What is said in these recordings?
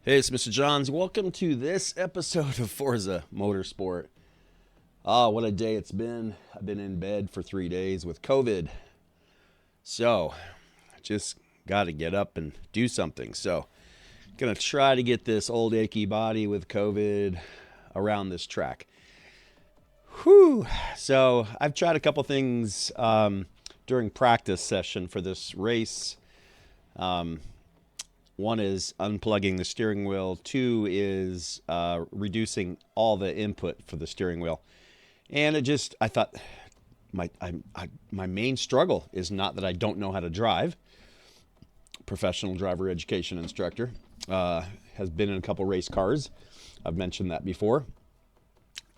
Hey, it's Mr. Johns. Welcome to this episode of Forza Motorsport. What a day it's been. I've been in bed for 3 days with COVID. So, just got to get up and do something. So, gonna try to get this old achy body with COVID around this track. Whew. So, I've tried a couple things during practice session for this race. One is unplugging the steering wheel. Two is reducing all the input for the steering wheel. And I thought my main struggle is not that I don't know how to drive. Professional driver education instructor. Has been in a couple race cars. I've mentioned that before.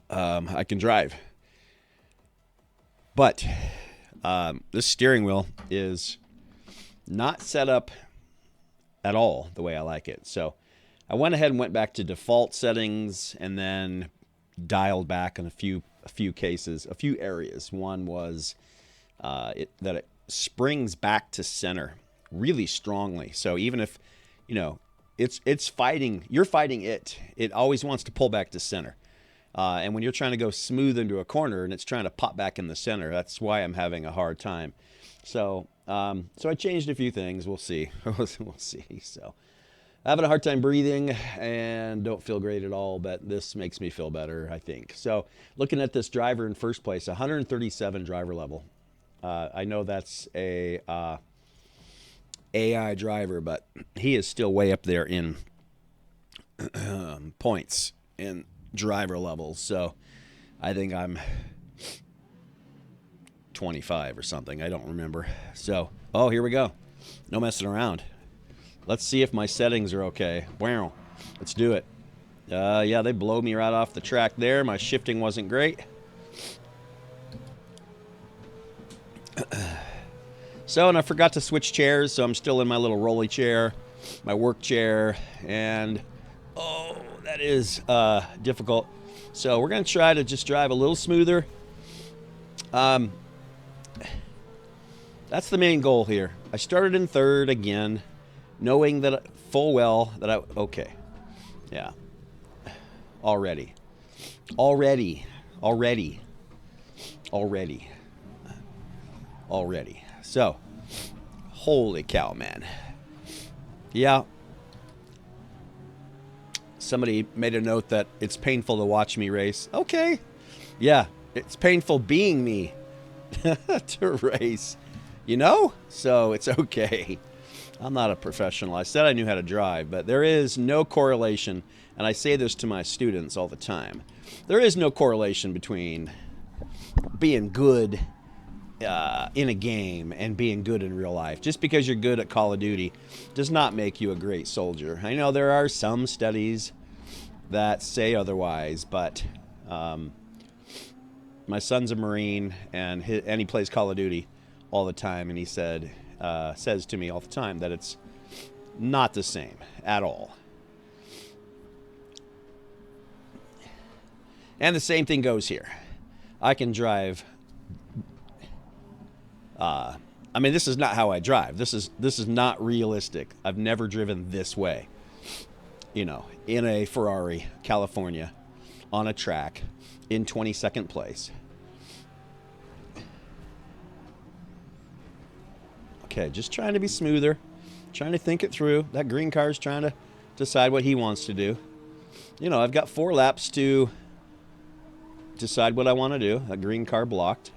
I can drive. But this steering wheel is not set up at all the way I like it. So I went ahead and went back to default settings and then dialed back in a few cases, a few areas. One was that it springs back to center really strongly. So even if, it's fighting, you're fighting it. It always wants to pull back to center. And when you're trying to go smooth into a corner and it's trying to pop back in the center, that's why I'm having a hard time. So I changed a few things. We'll see. We'll see. So having a hard time breathing and don't feel great at all, but this makes me feel better, I think. So looking at this driver in first place, 137 driver level. I know that's a AI driver, but he is still way up there in points in driver levels. So I think I'm 25 or something. I don't remember. So, here we go. No messing around. Let's see if my settings are okay. Wow. Let's do it. Yeah, they blow me right off the track there. My shifting wasn't great. So, and I forgot to switch chairs, so I'm still in my little rolly chair, my work chair, and that is difficult. So we're going to try to just drive a little smoother. That's the main goal here. I started in third again, knowing that full well that okay. Yeah. Already. So, holy cow, man. Yeah. Somebody made a note that it's painful to watch me race. Okay. Yeah, it's painful being me to race. So it's okay. I'm not a professional. I said I knew how to drive, but there is no correlation, and I say this to my students all the time. There is no correlation between being good in a game and being good in real life. Just because you're good at Call of Duty does not make you a great soldier. I know there are some studies that say otherwise, but my son's a Marine, and he plays Call of Duty all the time, and he says to me all the time that it's not the same at all. And the same thing goes here. I can drive. This is not how I drive. This is not realistic. I've never driven this way. In a Ferrari, California, on a track, in 22nd place. Okay, just trying to be smoother, trying to think it through. That green car is trying to decide what he wants to do. I've got 4 laps to decide what I want to do. That green car blocked.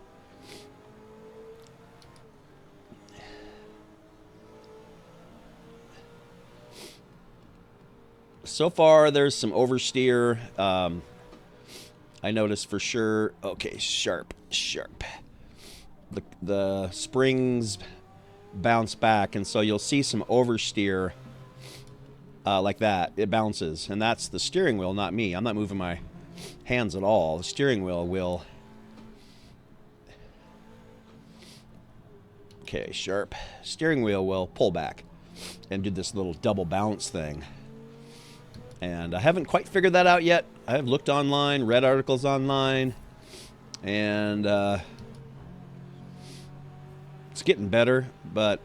So far, there's some oversteer. I noticed for sure. Okay, sharp. The springs bounce back, and so you'll see some oversteer like that. It bounces, and that's the steering wheel, not me. I'm not moving my hands at all. The steering wheel will. Okay, sharp. Steering wheel will pull back and do this little double bounce thing. And I haven't quite figured that out yet. I have looked online, read articles online, and it's getting better, but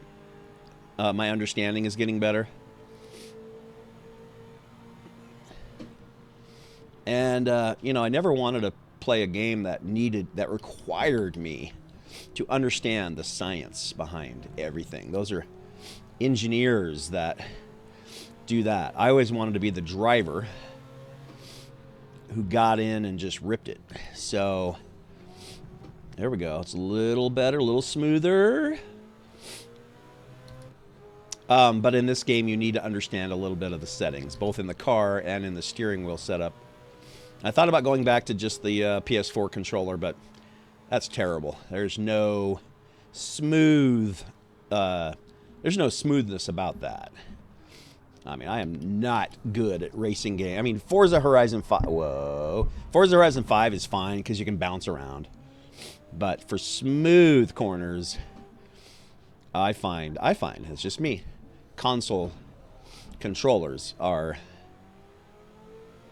my understanding is getting better. And, you know, I never wanted to play a game that required me to understand the science behind everything. Those are engineers that do that. I always wanted to be the driver who got in and just ripped it. So there we go. It's a little better, a little smoother. But in this game, you need to understand a little bit of the settings, both in the car and in the steering wheel setup. I thought about going back to just the PS4 controller, but that's terrible. There's no smoothness about that. I mean, I am not good at racing games. I mean, Forza Horizon 5. Whoa. Forza Horizon 5 is fine because you can bounce around. But for smooth corners, I find it's just me. Console controllers are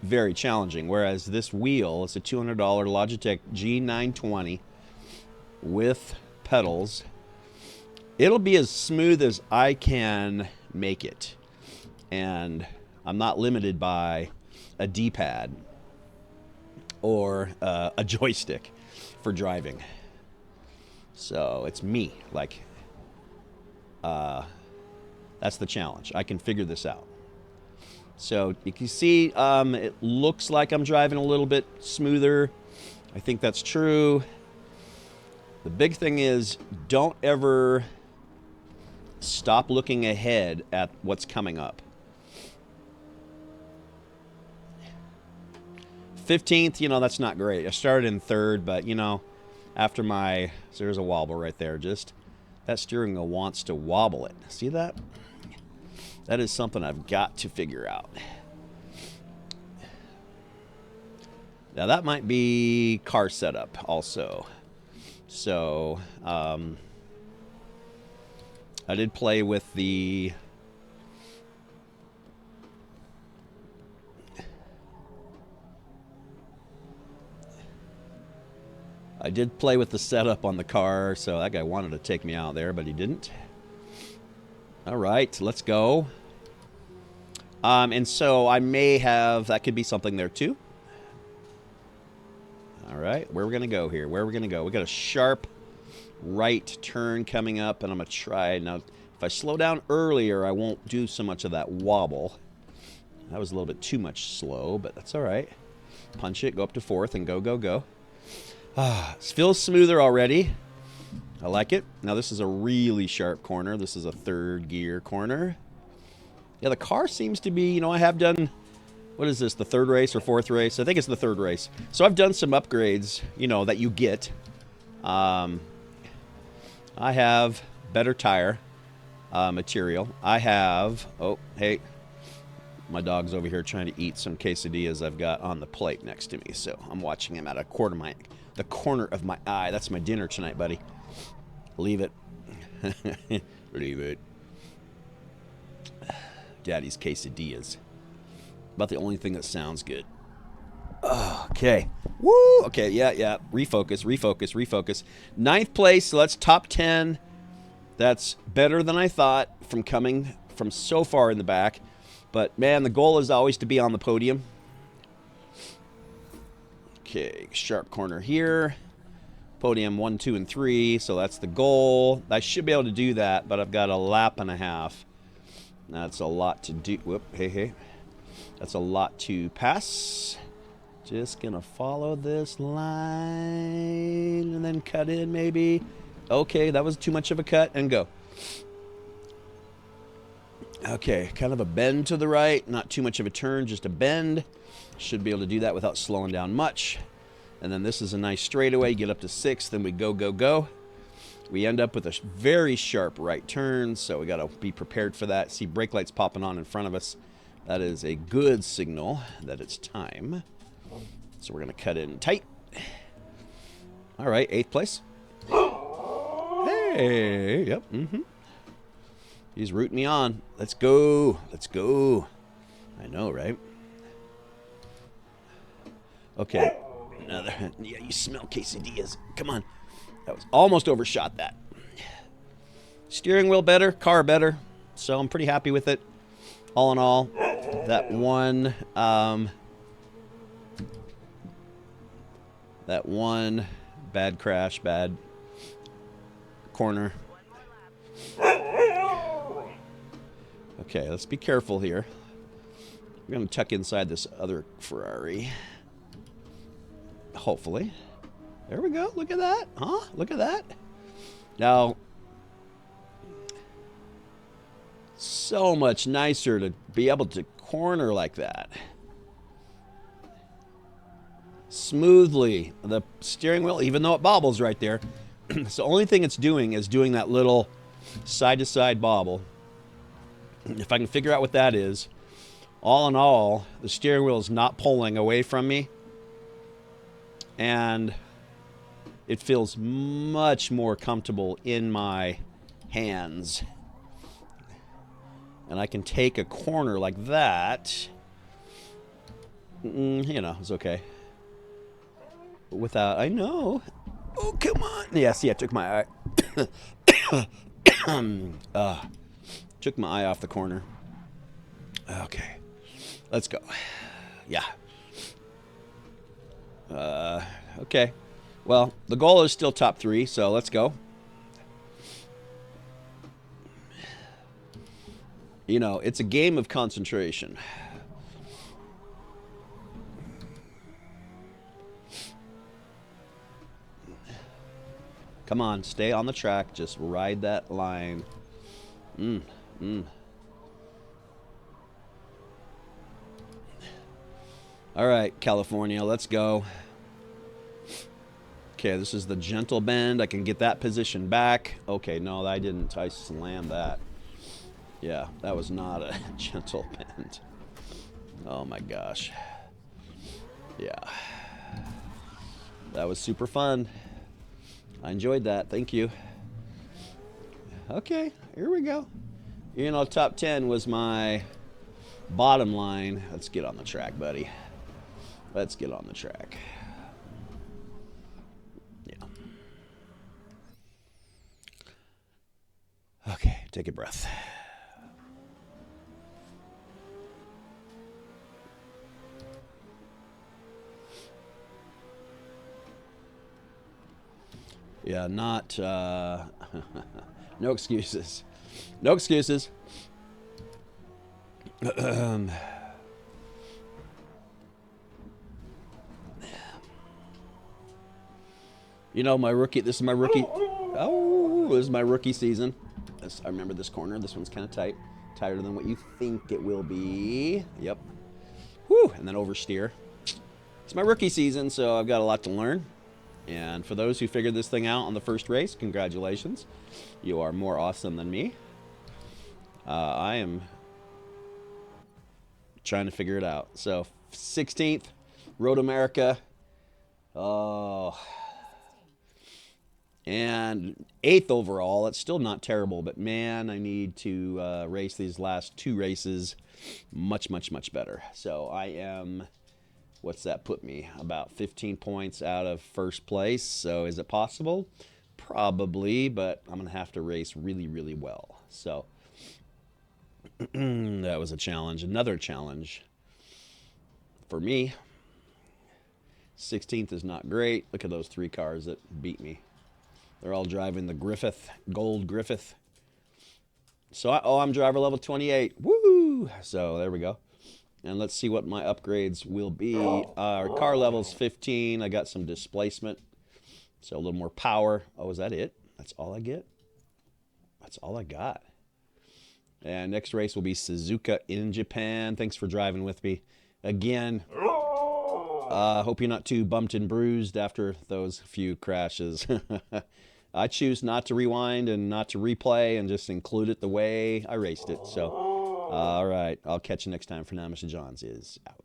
very challenging. Whereas this wheel, it's a $200 Logitech G920 with pedals. It'll be as smooth as I can make it. And I'm not limited by a D-pad or a joystick for driving. So it's me. Like, that's the challenge. I can figure this out. So you can see it looks like I'm driving a little bit smoother. I think that's true. The big thing is don't ever stop looking ahead at what's coming up. 15th, you know, that's not great. I started in 3rd, but, you know, after my... So there's a wobble right there. Just that steering wheel wants to wobble it. See that? That is something I've got to figure out. Now, that might be car setup also. So, I did play with the... I did play with the setup on the car, so that guy wanted to take me out there, but he didn't. All right, let's go. And so I may have, that could be something there too. All right, where are we going to go here? Where are we going to go? We got a sharp right turn coming up, and I'm going to try. Now, if I slow down earlier, I won't do so much of that wobble. That was a little bit too much slow, but that's all right. Punch it, go up to 4th, and go, go, go. It feels smoother already. I like it. Now, this is a really sharp corner. This is a 3rd gear corner. Yeah, the car seems to be, you know, I have done, what is this, the 3rd race or 4th race? I think it's the 3rd race. So I've done some upgrades, you know, that you get. I have better tire material. I have, oh, hey, my dog's over here trying to eat some quesadillas I've got on the plate next to me. So I'm watching him at the corner of my eye. That's my dinner tonight, buddy. Leave it. Leave it. Daddy's quesadillas. About the only thing that sounds good. Oh, okay. Woo! Okay, yeah. Refocus, refocus, refocus. 9th place, so that's top 10. That's better than I thought from coming from so far in the back. But, man, the goal is always to be on the podium. Okay, sharp corner here. Podium 1, 2, and 3, so that's the goal. I should be able to do that, but I've got a lap and a half. That's a lot to do. Whoop, hey. That's a lot to pass. Just gonna follow this line and then cut in maybe. Okay, that was too much of a cut, and go. Okay, kind of a bend to the right, not too much of a turn, just a bend. Should be able to do that without slowing down much. And then this is a nice straightaway, get up to 6th, then we go, go, go. We end up with a very sharp right turn, so we got to be prepared for that. See brake lights popping on in front of us. That is a good signal that it's time. So we're going to cut in tight. All right, 8th place. Hey, yep, He's rooting me on. Let's go, let's go. I know, right? Okay. Another. Yeah, you smell quesadillas. Come on. That was almost overshot that. Steering wheel better, car better. So I'm pretty happy with it. All in all, that one that one bad crash, bad corner. Okay, let's be careful here. We're going to tuck inside this other Ferrari. Hopefully. There we go. Look at that. Huh? Look at that. Now, so much nicer to be able to corner like that. Smoothly. The steering wheel, even though it bobbles right there, so the only thing it's doing is doing that little side-to-side bobble. If I can figure out what that is, all in all, the steering wheel is not pulling away from me. And it feels much more comfortable in my hands. And I can take a corner like that. You know, it's okay. Without, I know. Oh, come on. Yeah, see, I took my eye. Took my eye off the corner. Okay. Let's go. Yeah. Okay. Well, the goal is still top 3, so let's go. You know, it's a game of concentration. Come on, stay on the track. Just ride that line. All right, California, let's go. Okay, this is the gentle bend. I can get that position back. Okay, no, I didn't. I slammed that. Yeah, that was not a gentle bend. Oh my gosh. Yeah. That was super fun. I enjoyed that. Thank you. Okay, here we go. You know, top 10 was my bottom line. Let's get on the track, buddy. Let's get on the track. Yeah. Okay, take a breath. Yeah, not, no excuses. No excuses. You know, this is my rookie. Oh, this is my rookie season. I remember this corner. This one's kind of tight. Tighter than what you think it will be. Yep. Whew, and then oversteer. It's my rookie season, so I've got a lot to learn. And for those who figured this thing out on the first race, congratulations. You are more awesome than me. I am trying to figure it out. So, 16th, Road America. Oh. And 8th overall. It's still not terrible, but man, I need to race these last 2 races much, much, much better. So, I am... What's that put me? About 15 points out of first place. So is it possible? Probably, but I'm going to have to race really, really well. So that was a challenge. Another challenge for me. 16th is not great. Look at those 3 cars that beat me. They're all driving the Griffith, gold Griffith. So, I'm driver level 28. Woo! So there we go. And let's see what my upgrades will be. Our car level's 15. I got some displacement. So a little more power. Oh, is that it? That's all I get? That's all I got. And next race will be Suzuka in Japan. Thanks for driving with me. Again, hope you're not too bumped and bruised after those few crashes. I choose not to rewind and not to replay and just include it the way I raced it. So... all right. I'll catch you next time. For now, Mr. Johns is out.